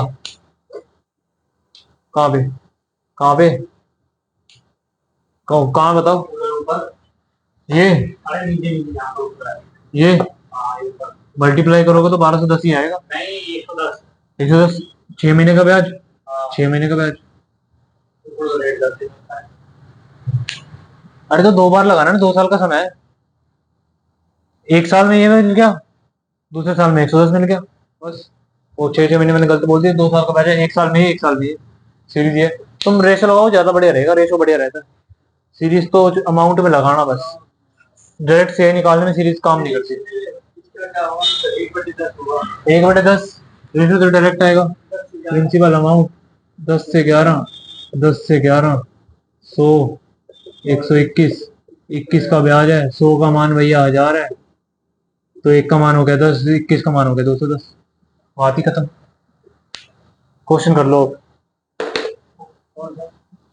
कहाँ पे? कहाँ पे? कहाँ बताओ? ये ये मल्टीप्लाई करोगे तो 1210 ही आएगा। नहीं, 110। 110 6 महीने का ब्याज। 6 महीने का ब्याज। अरे तो 2 बार लगाना ना, 2 साल का समय है। एक साल में ये मिल गया, दूसरे साल में 110 मिल गया, बस। वो 6 6 महीने मैंने गलत बोल दिया। 2 साल का बैच है, एक साल में ही, एक साल में ही सीरीज ये। तुम रेशो लगाओ, ज्यादा बढ़िया रहेगा, रेशो बढ़िया रहता है। सीरीज तो अमाउंट में लगाना बस, डायरेक्ट से निकालने में सीरीज काम नहीं करती। 1/10 रेशो तो डायरेक्ट आएगा। प्रिंसिपल अमाउंट 10 से 11, 10 से 11 100, 121, 21 का ब्याज है। 100 का मान भैया 1000 है, तो एक का मान हो गया 10, 21 का मान हो गया 210। बात ही खत्म। क्वेश्चन कर लो।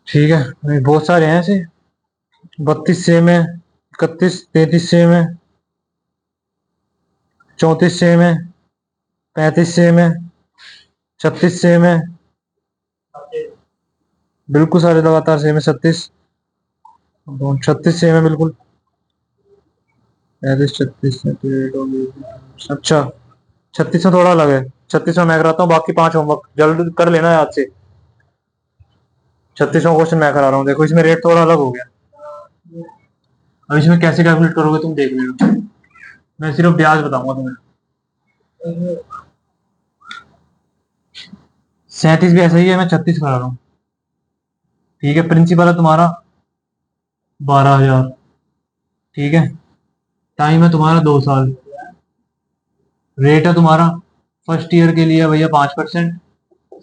ठीक है, बहुत सारे हैं ऐसे। 32 सेम है, 31, 33 सेम है, 34 सेम है, 35 सेम है, 36 सेम है, बिल्कुल सारे लगातार सेम है। 36, 36 सेम है बिल्कुल। 35, 36, अच्छा 36 में थोड़ा अलग है। 36 में मैं कराता हूँ, बाकी 5 होमवर्क जल्द कर लेना याद से। 36वां क्वेश्चन मैं करा रहा हूँ, देखो इसमें रेट थोड़ा अलग हो गया। अब इसमें कैसे कैलकुलेट करोगे तुम देख लेना, मैं सिर्फ ब्याज बताऊंगा तुम्हें। 37 भी ऐसा ही है, मैं 36 करा रहा हूँ। ठीक है, प्रिंसिपल है तुम्हारा 12,000। ठीक है, टाइम है तुम्हारा 2 साल। रेट है तुम्हारा फर्स्ट ईयर के लिए भैया 5%,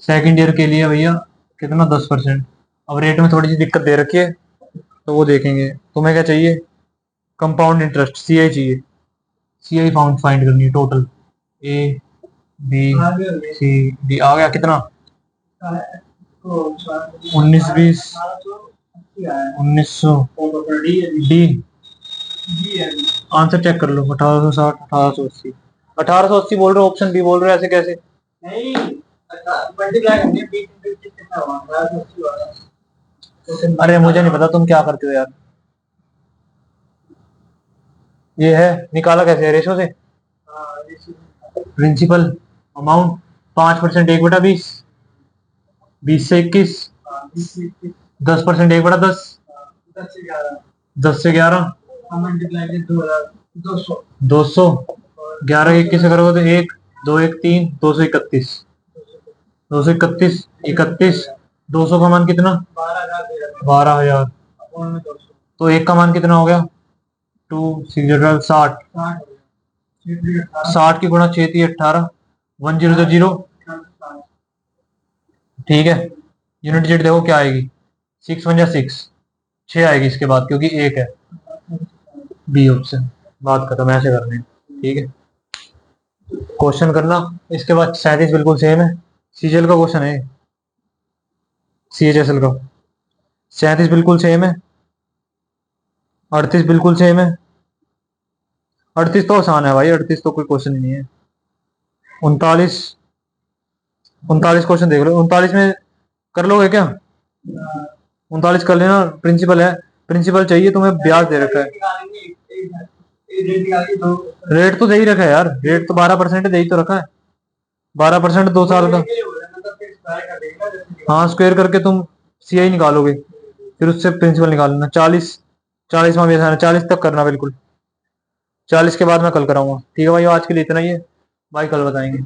सेकेंड ईयर के लिए भैया कितना 10%। अब रेट में थोड़ी सी दिक्कत दे रखी है, तो वो देखेंगे। तुम्हें क्या चाहिए? कंपाउंड इंटरेस्ट सी आई चाहिए। सी आई फाइंड करनी है total. A B C D आ गया कितना? 1920, 1900। डी आंसर चेक कर लो। 1860, 1880। 1880 बोल रहे हो, ऑप्शन बी बोल रहे हो, ऐसे कैसे? नहीं, अरे मुझे नहीं पता तुम क्या करते हो यार। ये है, निकाला कैसे है? रेशो से। प्रिंसिपल अमाउंट 5%, 1/20, 20 से 21, 10%, 1/10, 10 से 11, 200, 11 के 21 से करोगे तो 1, 2, 1, 3, 231, 231, 31, 200 का मान कितना? 12,000। तो एक का मान कितना हो गया? 2, 6, 12, 60। 60 की गुणा 6 थी 18, 1 0 तो 0। ठीक है, यूनिट जेड देखो क्या आएगी? 6 1 6, 6 आएगी इसके बाद, क्योंकि एक है। बी ऑप्शन, बात खत्म, ऐसे करने। ठीक है, क्वेश्चन करना। इसके बाद 37 बिल्कुल सेम है, सीजीएल का क्वेश्चन है, सीएचएसएल का। 37 बिल्कुल सेम है, 38 बिल्कुल सेम है। 38 तो आसान है भाई, 38 तो कोई क्वेश्चन ही नहीं है। 39, 39 क्वेश्चन देख लो। 39 में कर लोगे क्या? 39 कर लेना। प्रिंसिपल है, प्रिंसिपल चाहिए तुम्हें, ब्याज दे रखा है। रेट तो दे ही रखा है यार, रेट तो 12% दे ही तो रखा है। 12% 2 साल का। हाँ, स्क्वायर करके तुम सीआई निकालोगे, फिर उससे प्रिंसिपल निकाल लेना। 40, 40वां भी आसान है, 40 तक करना बिल्कुल। 40 के बाद मैं कल कराऊंगा। ठीक है भाई, आज के लिए इतना ही है, भाई कल बताएंगे।